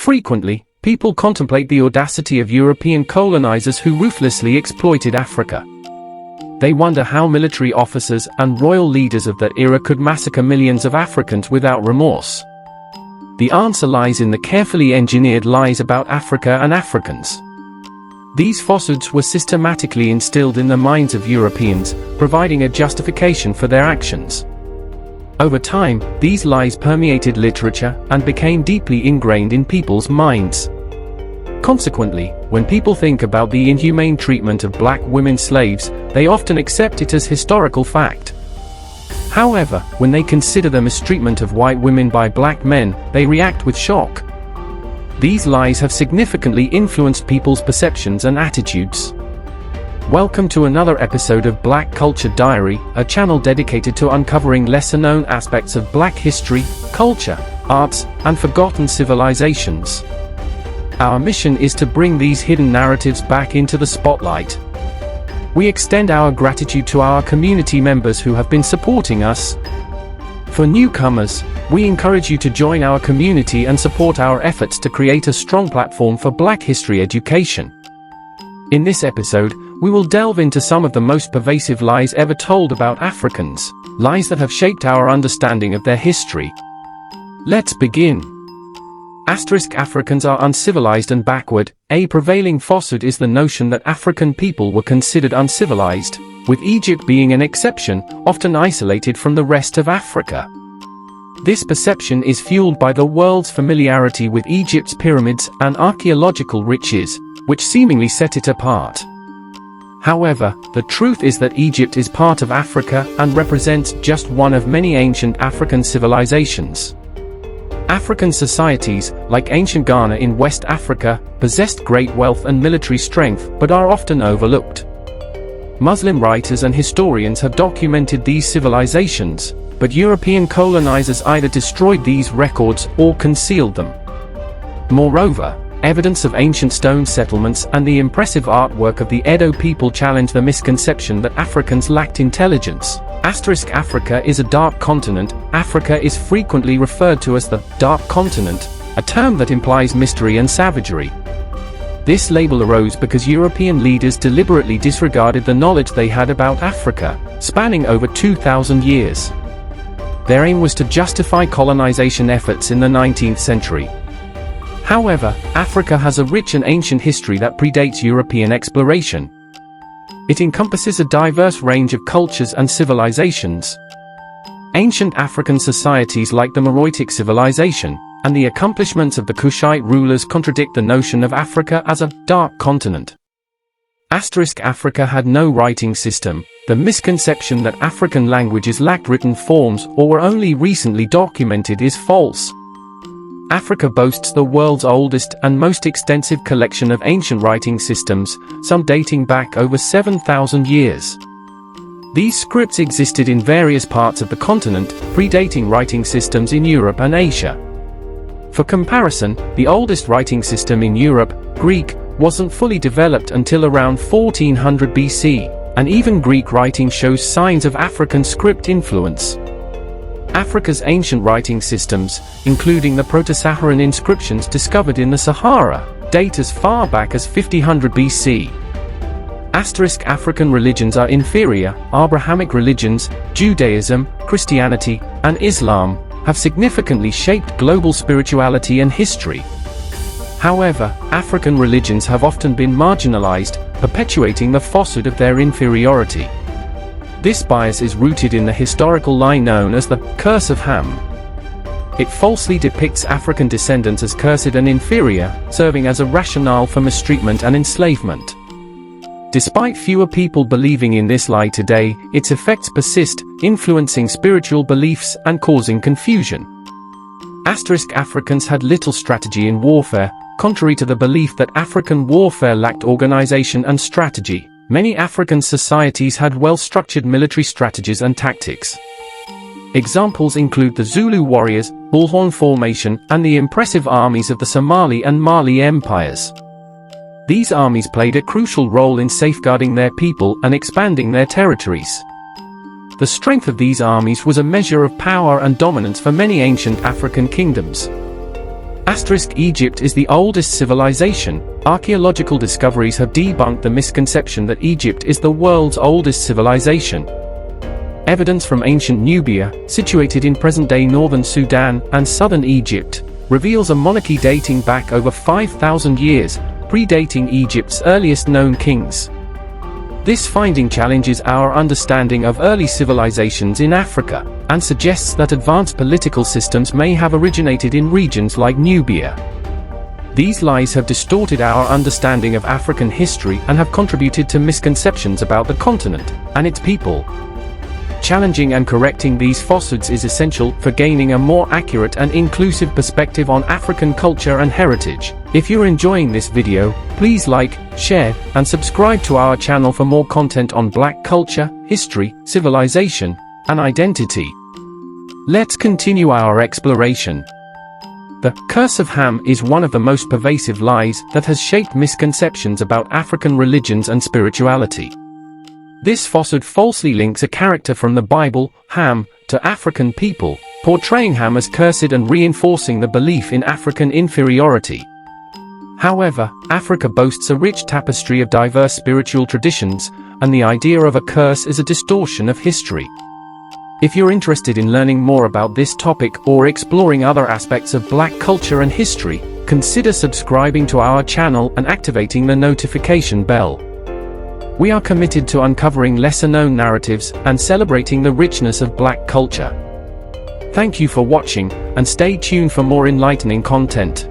Frequently, people contemplate the audacity of European colonizers who ruthlessly exploited Africa. They wonder how military officers and royal leaders of that era could massacre millions of Africans without remorse. The answer lies in the carefully engineered lies about Africa and Africans. These falsehoods were systematically instilled in the minds of Europeans, providing a justification for their actions. Over time, these lies permeated literature and became deeply ingrained in people's minds. Consequently, when people think about the inhumane treatment of black women slaves, they often accept it as historical fact. However, when they consider the mistreatment of white women by black men, they react with shock. These lies have significantly influenced people's perceptions and attitudes. Welcome to another episode of Black Culture Diary, a channel dedicated to uncovering lesser-known aspects of black history, culture, arts, and forgotten civilizations. Our mission is to bring these hidden narratives back into the spotlight. We extend our gratitude to our community members who have been supporting us. For newcomers, we encourage you to join our community and support our efforts to create a strong platform for Black history education. In this episode, we will delve into some of the most pervasive lies ever told about Africans, lies that have shaped our understanding of their history. Let's begin. Africans are uncivilized and backward. A prevailing falsehood is the notion that African people were considered uncivilized, with Egypt being an exception, often isolated from the rest of Africa. This perception is fueled by the world's familiarity with Egypt's pyramids and archaeological riches, which seemingly set it apart. However, the truth is that Egypt is part of Africa and represents just one of many ancient African civilizations. African societies, like ancient Ghana in West Africa, possessed great wealth and military strength but are often overlooked. Muslim writers and historians have documented these civilizations, but European colonizers either destroyed these records or concealed them. Moreover, evidence of ancient stone settlements and the impressive artwork of the Edo people challenge the misconception that Africans lacked intelligence. Africa is a dark continent. Africa is frequently referred to as the Dark Continent, a term that implies mystery and savagery. This label arose because European leaders deliberately disregarded the knowledge they had about Africa, spanning over 2,000 years. Their aim was to justify colonization efforts in the 19th century. However, Africa has a rich and ancient history that predates European exploration. It encompasses a diverse range of cultures and civilizations. Ancient African societies like the Meroitic civilization and the accomplishments of the Kushite rulers contradict the notion of Africa as a dark continent. Africa had no writing system. The misconception that African languages lacked written forms or were only recently documented is false. Africa boasts the world's oldest and most extensive collection of ancient writing systems, some dating back over 7,000 years. These scripts existed in various parts of the continent, predating writing systems in Europe and Asia. For comparison, the oldest writing system in Europe, Greek, wasn't fully developed until around 1400 BC, and even Greek writing shows signs of African script influence. Africa's ancient writing systems, including the Proto-Saharan inscriptions discovered in the Sahara, date as far back as 5000 BC. African religions are inferior. Abrahamic religions, Judaism, Christianity, and Islam, have significantly shaped global spirituality and history. However, African religions have often been marginalized, perpetuating the falsehood of their inferiority. This bias is rooted in the historical lie known as the Curse of Ham. It falsely depicts African descendants as cursed and inferior, serving as a rationale for mistreatment and enslavement. Despite fewer people believing in this lie today, its effects persist, influencing spiritual beliefs and causing confusion. Africans had little strategy in warfare. Contrary to the belief that African warfare lacked organization and strategy, many African societies had well-structured military strategies and tactics. Examples include the Zulu warriors, bullhorn formation, and the impressive armies of the Somali and Mali empires. These armies played a crucial role in safeguarding their people and expanding their territories. The strength of these armies was a measure of power and dominance for many ancient African kingdoms. Egypt is the oldest civilization. Archaeological discoveries have debunked the misconception that Egypt is the world's oldest civilization. Evidence from ancient Nubia, situated in present-day northern Sudan and southern Egypt, reveals a monarchy dating back over 5,000 years, predating Egypt's earliest known kings. This finding challenges our understanding of early civilizations in Africa, and suggests that advanced political systems may have originated in regions like Nubia. These lies have distorted our understanding of African history and have contributed to misconceptions about the continent and its people. Challenging and correcting these falsehoods is essential for gaining a more accurate and inclusive perspective on African culture and heritage. If you're enjoying this video, please like, share, and subscribe to our channel for more content on Black culture, history, civilization, and identity. Let's continue our exploration. The curse of Ham is one of the most pervasive lies that has shaped misconceptions about African religions and spirituality. This falsehood falsely links a character from the Bible, Ham, to African people, portraying Ham as cursed and reinforcing the belief in African inferiority. However, Africa boasts a rich tapestry of diverse spiritual traditions, and the idea of a curse is a distortion of history. If you're interested in learning more about this topic or exploring other aspects of Black culture and history, consider subscribing to our channel and activating the notification bell. We are committed to uncovering lesser-known narratives and celebrating the richness of Black culture. Thank you for watching, and stay tuned for more enlightening content.